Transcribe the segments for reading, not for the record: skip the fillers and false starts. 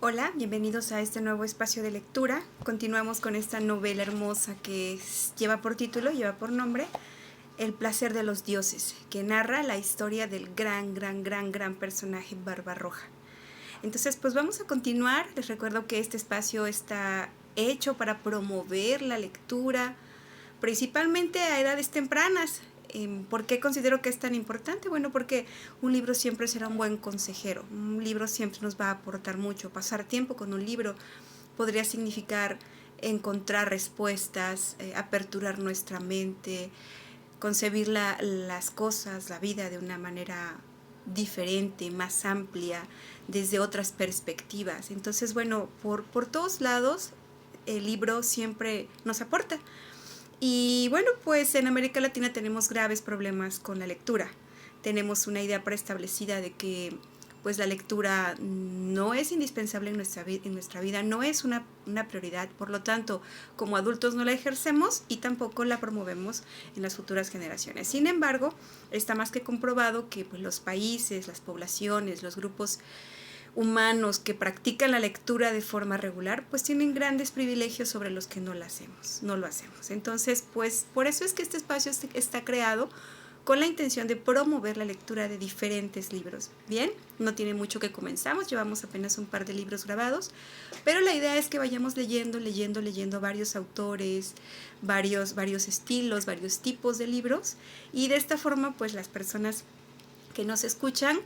Hola, bienvenidos a este nuevo espacio de lectura. Continuamos con esta novela hermosa que lleva por nombre El placer de los dioses, que narra la historia del gran personaje Barbarroja. Entonces, pues vamos a continuar. Les recuerdo que este espacio está hecho para promover la lectura, principalmente a edades tempranas. ¿Por qué considero que es tan importante? Bueno, porque un libro siempre será un buen consejero. Un libro siempre nos va a aportar mucho. Pasar tiempo con un libro podría significar encontrar respuestas, aperturar nuestra mente, concebir las cosas, la vida de una manera diferente, más amplia, desde otras perspectivas. Entonces, bueno, por todos lados el libro siempre nos aporta. Y bueno, pues en América Latina tenemos graves problemas con la lectura. Tenemos una idea preestablecida de que pues la lectura no es indispensable en nuestra vida, no es una prioridad, por lo tanto, como adultos no la ejercemos y tampoco la promovemos en las futuras generaciones. Sin embargo, está más que comprobado que pues, los países, las poblaciones, los grupos humanos que practican la lectura de forma regular, pues tienen grandes privilegios sobre los que no lo hacemos. Entonces, pues por eso es que este espacio está creado con la intención de promover la lectura de diferentes libros. Bien, no tiene mucho que comenzamos, llevamos apenas un par de libros grabados, pero la idea es que vayamos leyendo varios autores, varios estilos, varios tipos de libros, y de esta forma, pues las personas que nos escuchan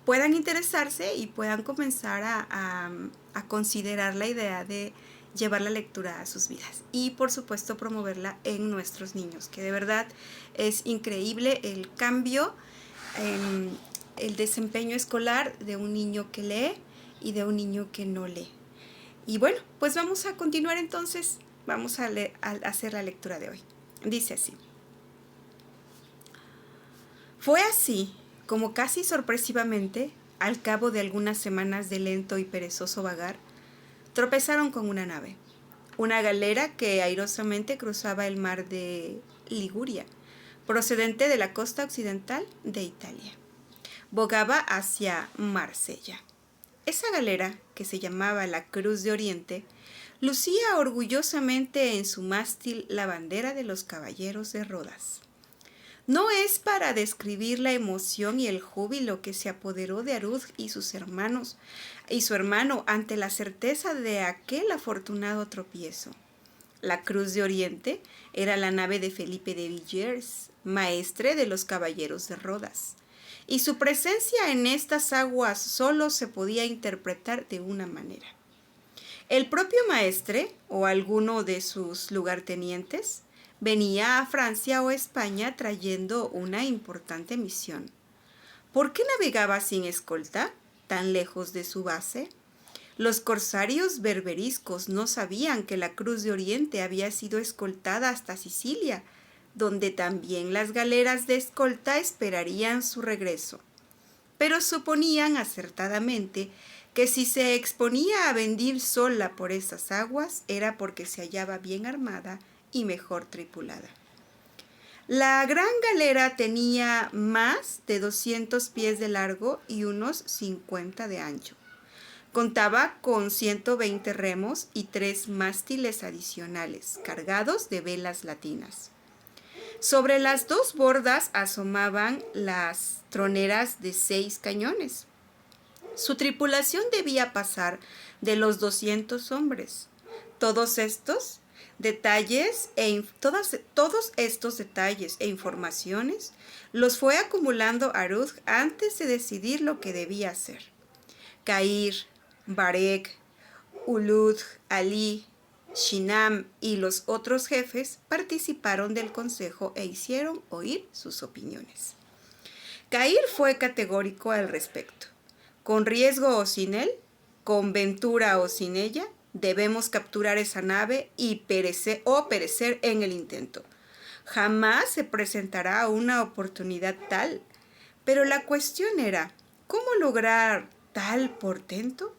puedan interesarse y puedan comenzar a considerar la idea de llevar la lectura a sus vidas y por supuesto promoverla en nuestros niños, que de verdad es increíble el cambio en el desempeño escolar de un niño que lee y de un niño que no lee. Y bueno, pues vamos a continuar entonces, vamos a hacer la lectura de hoy. Dice así: fue así como casi sorpresivamente, al cabo de algunas semanas de lento y perezoso vagar, tropezaron con una galera que airosamente cruzaba el mar de Liguria, procedente de la costa occidental de Italia. Bogaba hacia Marsella. Esa galera, que se llamaba la Cruz de Oriente, lucía orgullosamente en su mástil la bandera de los caballeros de Rodas. No es para describir la emoción y el júbilo que se apoderó de Arud y sus hermanos y su hermano ante la certeza de aquel afortunado tropiezo. La Cruz de Oriente era la nave de Felipe de Villers, maestre de los caballeros de Rodas, y su presencia en estas aguas solo se podía interpretar de una manera. El propio maestre o alguno de sus lugartenientes venía a Francia o España trayendo una importante misión. ¿Por qué navegaba sin escolta, tan lejos de su base? Los corsarios berberiscos no sabían que la Cruz de Oriente había sido escoltada hasta Sicilia, donde también las galeras de escolta esperarían su regreso. Pero suponían acertadamente que si se exponía a vendir sola por esas aguas era porque se hallaba bien armada y mejor tripulada. La gran galera tenía más de 200 pies de largo y unos 50 de ancho. Contaba con 120 remos y 3 mástiles adicionales, cargados de velas latinas. Sobre las 2 bordas asomaban las troneras de 6 cañones. Su tripulación debía pasar de los 200 hombres. Todos estos detalles e informaciones los fue acumulando Arud antes de decidir lo que debía hacer. Cair, Barek, Ulud, Ali, Shinam y los otros jefes participaron del consejo e hicieron oír sus opiniones. Cair fue categórico al respecto. Con riesgo o sin él, con ventura o sin ella, debemos capturar esa nave y perecer en el intento. Jamás se presentará una oportunidad tal. Pero la cuestión era, ¿cómo lograr tal portento?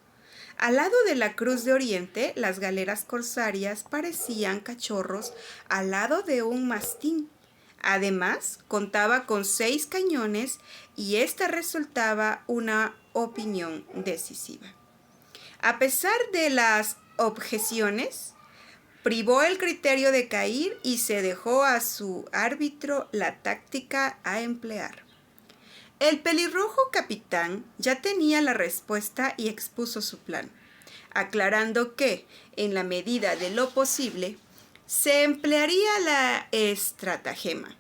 Al lado de la Cruz de Oriente, las galeras corsarias parecían cachorros al lado de un mastín. Además, contaba con 6 cañones y esta resultaba una opinión decisiva. A pesar de las objeciones, privó el criterio de Cair y se dejó a su árbitro la táctica a emplear. El pelirrojo capitán ya tenía la respuesta y expuso su plan, aclarando que, en la medida de lo posible, se emplearía la estratagema.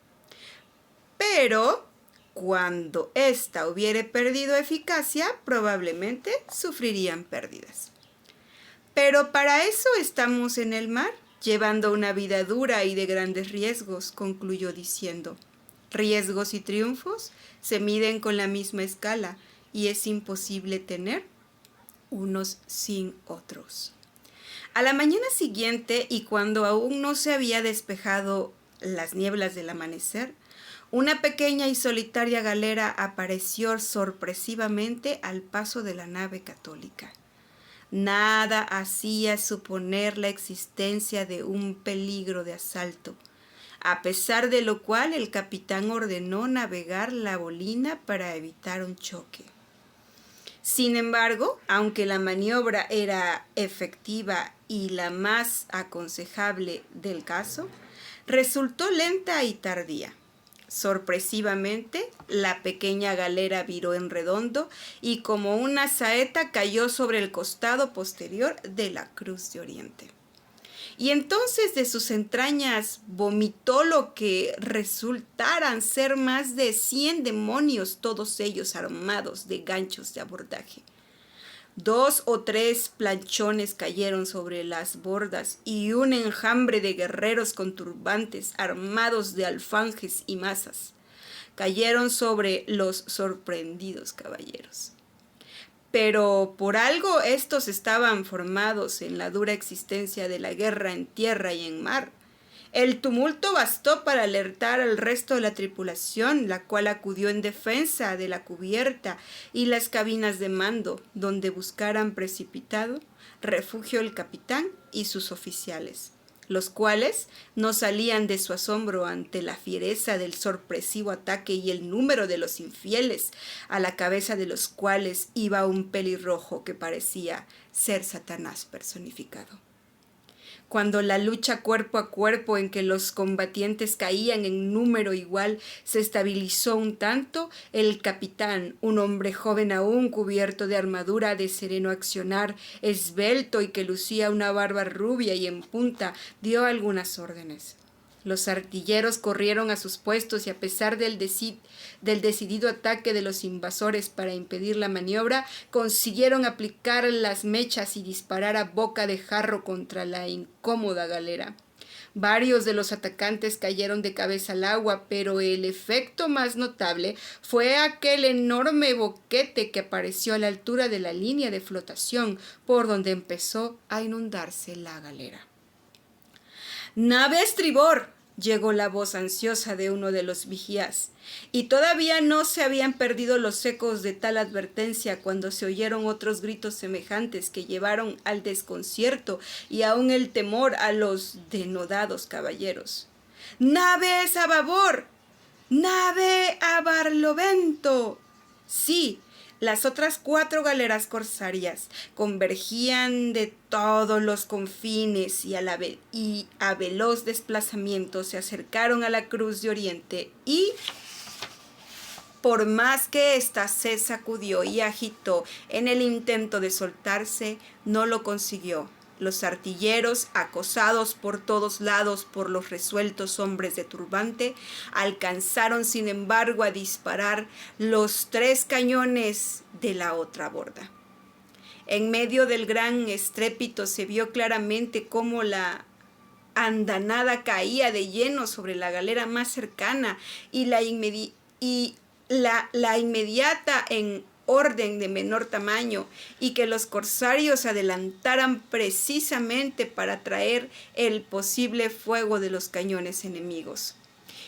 Pero, cuando ésta hubiere perdido eficacia, probablemente sufrirían pérdidas. Pero para eso estamos en el mar, llevando una vida dura y de grandes riesgos, concluyó diciendo. Riesgos y triunfos se miden con la misma escala y es imposible tener unos sin otros. A la mañana siguiente, y cuando aún no se había despejado las nieblas del amanecer, una pequeña y solitaria galera apareció sorpresivamente al paso de la nave católica. Nada hacía suponer la existencia de un peligro de asalto, a pesar de lo cual el capitán ordenó navegar la bolina para evitar un choque. Sin embargo, aunque la maniobra era efectiva y la más aconsejable del caso, resultó lenta y tardía. Sorpresivamente, la pequeña galera viró en redondo y como una saeta cayó sobre el costado posterior de la Cruz de Oriente. Y entonces de sus entrañas vomitó lo que resultaran ser más de 100 demonios, todos ellos armados de ganchos de abordaje. 2 o 3 planchones cayeron sobre las bordas y un enjambre de guerreros con turbantes armados de alfanjes y mazas cayeron sobre los sorprendidos caballeros. Pero por algo estos estaban formados en la dura existencia de la guerra en tierra y en mar. El tumulto bastó para alertar al resto de la tripulación, la cual acudió en defensa de la cubierta y las cabinas de mando, donde buscaran precipitado refugio el capitán y sus oficiales, los cuales no salían de su asombro ante la fiereza del sorpresivo ataque y el número de los infieles, a la cabeza de los cuales iba un pelirrojo que parecía ser Satanás personificado. Cuando la lucha cuerpo a cuerpo en que los combatientes caían en número igual se estabilizó un tanto, el capitán, un hombre joven aún, cubierto de armadura de sereno accionar, esbelto y que lucía una barba rubia y en punta, dio algunas órdenes. Los artilleros corrieron a sus puestos y a pesar del decidido ataque de los invasores para impedir la maniobra, consiguieron aplicar las mechas y disparar a boca de jarro contra la incómoda galera. Varios de los atacantes cayeron de cabeza al agua, pero el efecto más notable fue aquel enorme boquete que apareció a la altura de la línea de flotación, por donde empezó a inundarse la galera. ¡Nave a estribor! Llegó la voz ansiosa de uno de los vigías, y todavía no se habían perdido los ecos de tal advertencia cuando se oyeron otros gritos semejantes que llevaron al desconcierto y aún el temor a los denodados caballeros. ¡Naves a babor! ¡Nave a barlovento! Sí, las otras 4 galeras corsarias convergían de todos los confines y a veloz desplazamiento se acercaron a la Cruz de Oriente y, por más que ésta se sacudió y agitó en el intento de soltarse, no lo consiguió. Los artilleros, acosados por todos lados por los resueltos hombres de turbante, alcanzaron sin embargo a disparar los 3 cañones de la otra borda. En medio del gran estrépito se vio claramente cómo la andanada caía de lleno sobre la galera más cercana y la inmediata en orden de menor tamaño, y que los corsarios adelantaran precisamente para atraer el posible fuego de los cañones enemigos.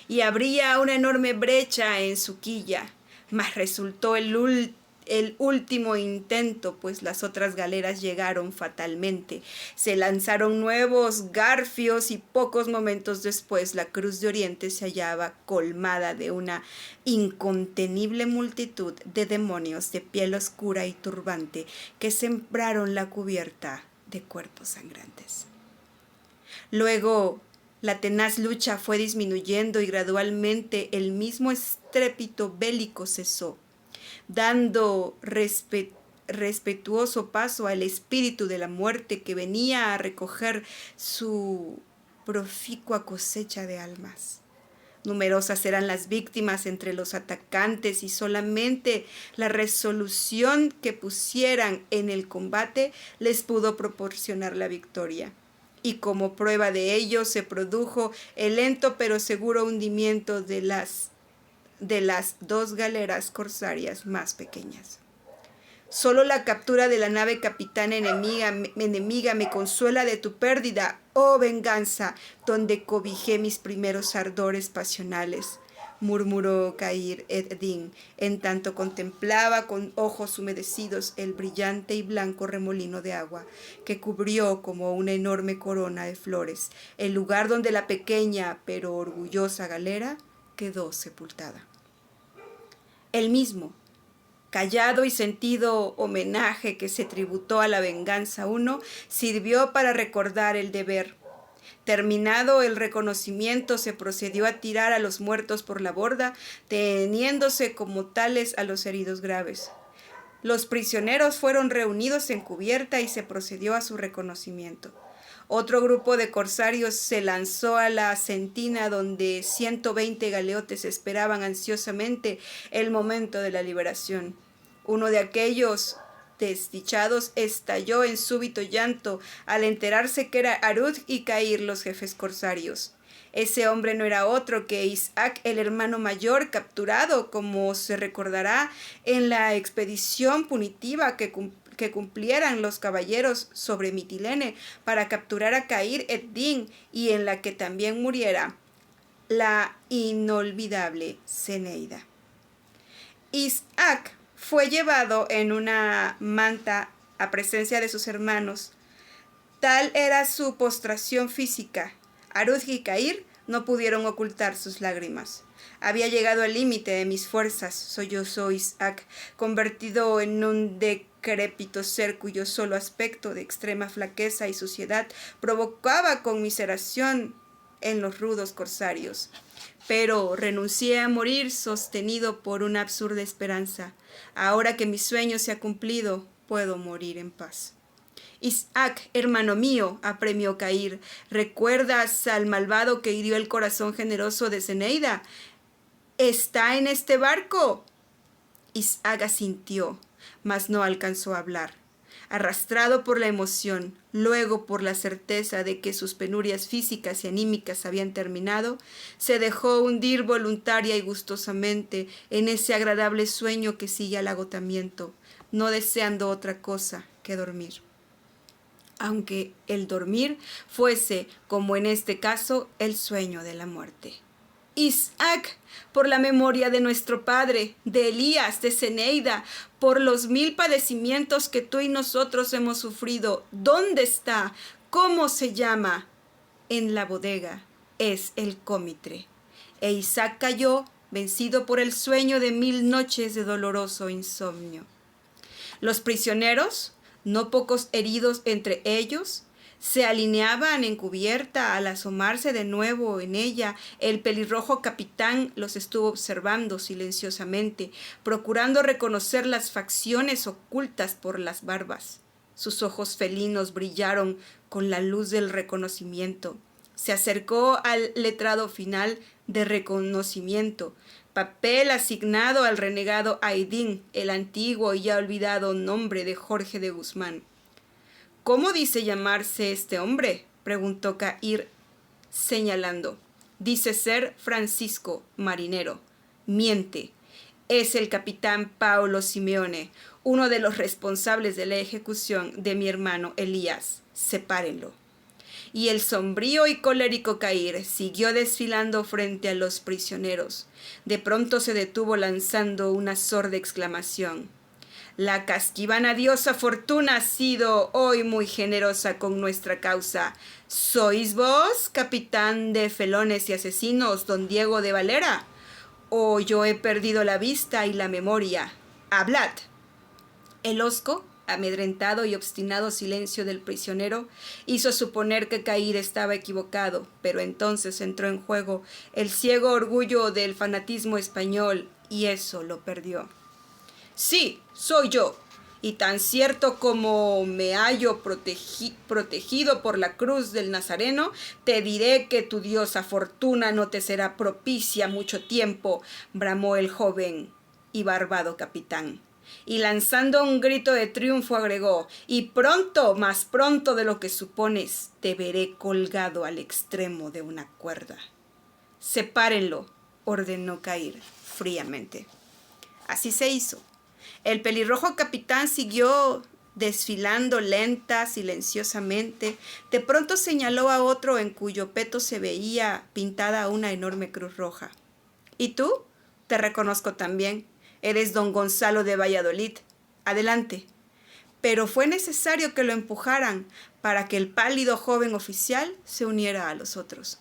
Y habría una enorme brecha en su quilla, mas resultó el el último intento, pues las otras galeras llegaron fatalmente. Se lanzaron nuevos garfios y pocos momentos después la Cruz de Oriente se hallaba colmada de una incontenible multitud de demonios de piel oscura y turbante que sembraron la cubierta de cuerpos sangrantes. Luego, la tenaz lucha fue disminuyendo y gradualmente el mismo estrépito bélico cesó, dando respetuoso paso al espíritu de la muerte que venía a recoger su proficua cosecha de almas. Numerosas eran las víctimas entre los atacantes y solamente la resolución que pusieran en el combate les pudo proporcionar la victoria. Y como prueba de ello se produjo el lento pero seguro hundimiento de las dos galeras corsarias más pequeñas. Solo la captura de la nave capitana enemiga me consuela de tu pérdida, oh venganza, donde cobijé mis primeros ardores pasionales, murmuró Khayr ed-Din, en tanto contemplaba con ojos humedecidos el brillante y blanco remolino de agua que cubrió como una enorme corona de flores el lugar donde la pequeña pero orgullosa galera quedó sepultada. El mismo callado y sentido homenaje que se tributó a la venganza uno sirvió para recordar el deber. Terminado el reconocimiento, se procedió a tirar a los muertos por la borda, teniéndose como tales a los heridos graves. Los prisioneros fueron reunidos en cubierta y se procedió a su reconocimiento. Otro grupo de corsarios se lanzó a la sentina donde 120 galeotes esperaban ansiosamente el momento de la liberación. Uno de aquellos desdichados estalló en súbito llanto al enterarse que era Arud y Khayr los jefes corsarios. Ese hombre no era otro que Isaac, el hermano mayor, capturado, como se recordará, en la expedición punitiva que cumplieran los caballeros sobre Mitilene para capturar a Khayr ed-Din y en la que también muriera la inolvidable Zeneida. Isaac fue llevado en una manta a presencia de sus hermanos. Tal era su postración física. Arud y Khayr no pudieron ocultar sus lágrimas. Había llegado al límite de mis fuerzas, sollozó Isaac, convertido en un decrépito ser cuyo solo aspecto de extrema flaqueza y suciedad provocaba conmiseración en los rudos corsarios. Pero renuncié a morir sostenido por una absurda esperanza. Ahora que mi sueño se ha cumplido, puedo morir en paz. Isaac, hermano mío, apremió Khayr, ¿recuerdas al malvado que hirió el corazón generoso de Zeneida? ¿Está en este barco? Isaac asintió, mas no alcanzó a hablar. Arrastrado por la emoción, luego por la certeza de que sus penurias físicas y anímicas habían terminado, se dejó hundir voluntaria y gustosamente en ese agradable sueño que sigue al agotamiento, no deseando otra cosa que dormir. Aunque el dormir fuese, como en este caso, el sueño de la muerte. Isaac, por la memoria de nuestro padre, de Elías, de Zeneida, por los 1000 padecimientos que tú y nosotros hemos sufrido, ¿dónde está? ¿Cómo se llama? En la bodega, es el cómitre. E Isaac cayó, vencido por el sueño de 1000 noches de doloroso insomnio. Los prisioneros, no pocos heridos entre ellos, se alineaban en cubierta. Al asomarse de nuevo en ella, el pelirrojo capitán los estuvo observando silenciosamente, procurando reconocer las facciones ocultas por las barbas. Sus ojos felinos brillaron con la luz del reconocimiento. Se acercó al letrado final de reconocimiento, papel asignado al renegado Aydin, el antiguo y ya olvidado nombre de Jorge de Guzmán. ¿Cómo dice llamarse este hombre?, preguntó Khayr señalando. Dice ser Francisco, marinero. Miente. Es el capitán Paulo Simeone, uno de los responsables de la ejecución de mi hermano Elías. Sepárenlo. Y el sombrío y colérico Khayr siguió desfilando frente a los prisioneros. De pronto se detuvo lanzando una sorda exclamación. La casquivana diosa Fortuna ha sido hoy muy generosa con nuestra causa. ¿Sois vos, capitán de felones y asesinos, don Diego de Valera? ¿O yo he perdido la vista y la memoria? ¡Hablad! El hosco, amedrentado y obstinado silencio del prisionero, hizo suponer que Caír estaba equivocado, pero entonces entró en juego el ciego orgullo del fanatismo español, y eso lo perdió. Sí, soy yo, y tan cierto como me hallo protegido por la cruz del Nazareno, te diré que tu diosa Fortuna no te será propicia mucho tiempo, bramó el joven y barbado capitán. Y lanzando un grito de triunfo agregó, y pronto, más pronto de lo que supones, te veré colgado al extremo de una cuerda. Sepárenlo, ordenó Caír fríamente. Así se hizo. El pelirrojo capitán siguió desfilando lenta, silenciosamente. De pronto señaló a otro en cuyo peto se veía pintada una enorme cruz roja. ¿Y tú? Te reconozco también. Eres don Gonzalo de Valladolid. Adelante. Pero fue necesario que lo empujaran para que el pálido joven oficial se uniera a los otros.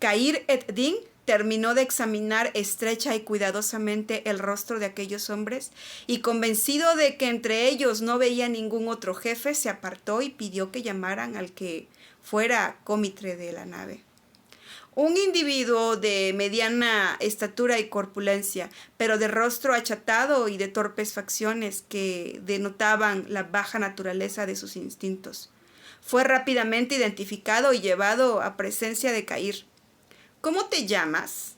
Caír ed-Din terminó de examinar estrecha y cuidadosamente el rostro de aquellos hombres y, convencido de que entre ellos no veía ningún otro jefe, se apartó y pidió que llamaran al que fuera cómitre de la nave. Un individuo de mediana estatura y corpulencia, pero de rostro achatado y de torpes facciones que denotaban la baja naturaleza de sus instintos. Fue rápidamente identificado y llevado a presencia de Caír. ¿Cómo te llamas?,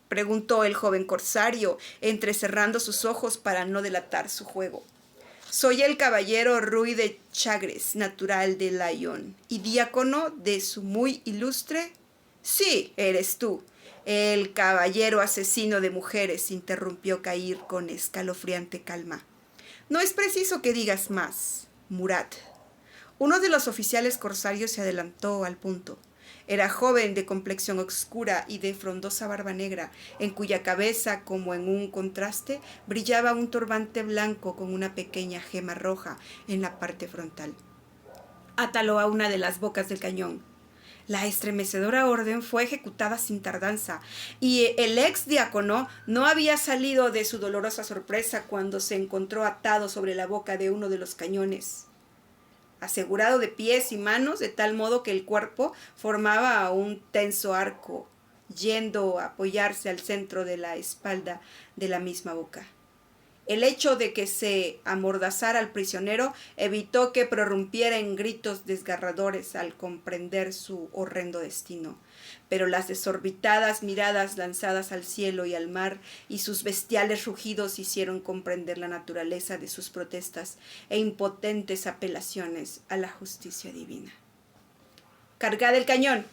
preguntó el joven corsario, entrecerrando sus ojos para no delatar su juego. Soy el caballero Ruy de Chagres, natural de Lyon, y diácono de su muy ilustre... Sí, eres tú, el caballero asesino de mujeres, interrumpió Caír con escalofriante calma. No es preciso que digas más, Murat. Uno de los oficiales corsarios se adelantó al punto. Era joven, de complexión oscura y de frondosa barba negra, en cuya cabeza, como en un contraste, brillaba un turbante blanco con una pequeña gema roja en la parte frontal. Átalo a una de las bocas del cañón. La estremecedora orden fue ejecutada sin tardanza, y el ex diácono no había salido de su dolorosa sorpresa cuando se encontró atado sobre la boca de uno de los cañones, asegurado de pies y manos, de tal modo que el cuerpo formaba un tenso arco, yendo a apoyarse al centro de la espalda de la misma boca. El hecho de que se amordazara al prisionero evitó que prorrumpiera en gritos desgarradores al comprender su horrendo destino, pero las desorbitadas miradas lanzadas al cielo y al mar y sus bestiales rugidos hicieron comprender la naturaleza de sus protestas e impotentes apelaciones a la justicia divina. «¡Cargad el cañón!».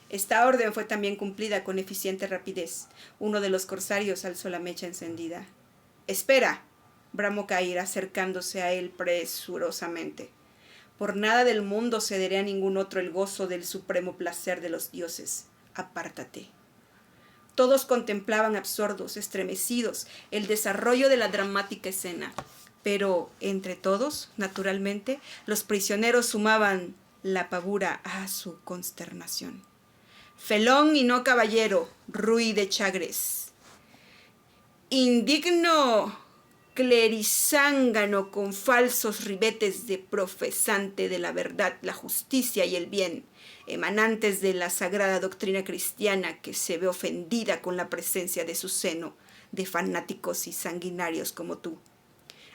Esta orden fue también cumplida con eficiente rapidez. Uno de los corsarios alzó la mecha encendida. «Espera», bramó Caír, acercándose a él presurosamente. «Por nada del mundo cederé a ningún otro el gozo del supremo placer de los dioses. Apártate». Todos contemplaban absortos, estremecidos, el desarrollo de la dramática escena. Pero, entre todos, naturalmente, los prisioneros sumaban la pavura a su consternación. «Felón y no caballero, Ruy de Chagres. Indigno clerizángano con falsos ribetes de profesante de la verdad, la justicia y el bien, emanantes de la sagrada doctrina cristiana, que se ve ofendida con la presencia de su seno, de fanáticos y sanguinarios como tú.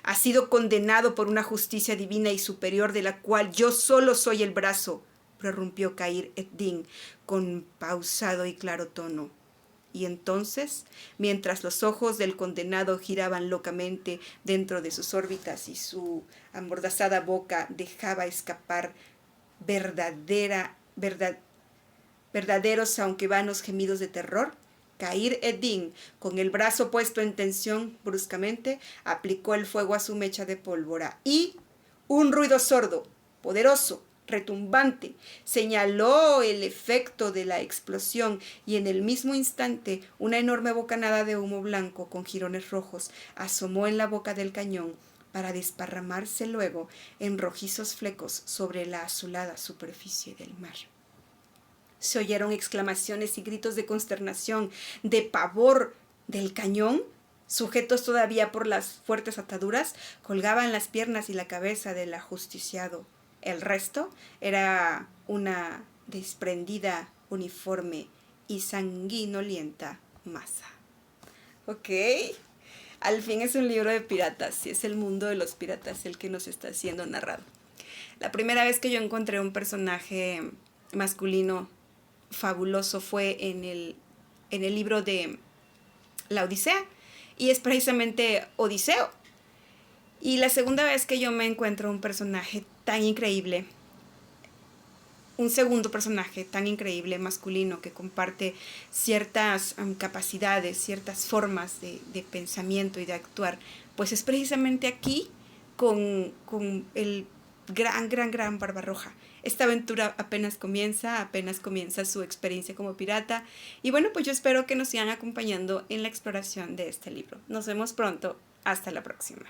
Ha sido condenado por una justicia divina y superior de la cual yo solo soy el brazo», prorrumpió Caír ed-Din con pausado y claro tono. Y entonces, mientras los ojos del condenado giraban locamente dentro de sus órbitas y su amordazada boca dejaba escapar verdaderos aunque vanos gemidos de terror, Caír ed-Din, con el brazo puesto en tensión bruscamente, aplicó el fuego a su mecha de pólvora y un ruido sordo, poderoso, retumbante, señaló el efecto de la explosión, y en el mismo instante una enorme bocanada de humo blanco con jirones rojos asomó en la boca del cañón para desparramarse luego en rojizos flecos sobre la azulada superficie del mar. Se oyeron exclamaciones y gritos de consternación, de pavor. Del cañón, sujetos todavía por las fuertes ataduras, colgaban las piernas y la cabeza del ajusticiado. El resto era una desprendida, uniforme y sanguinolienta masa. Ok, al fin es un libro de piratas y es el mundo de los piratas el que nos está siendo narrado. La primera vez que yo encontré un personaje masculino fabuloso fue en el libro de La Odisea, y es precisamente Odiseo. Y la segunda vez que yo me encuentro un personaje tan increíble, un segundo personaje tan increíble masculino que comparte ciertas capacidades, ciertas formas de pensamiento y de actuar, pues es precisamente aquí con el gran Barbarroja. Esta aventura apenas comienza su experiencia como pirata. Y bueno, pues yo espero que nos sigan acompañando en la exploración de este libro. Nos vemos pronto. Hasta la próxima.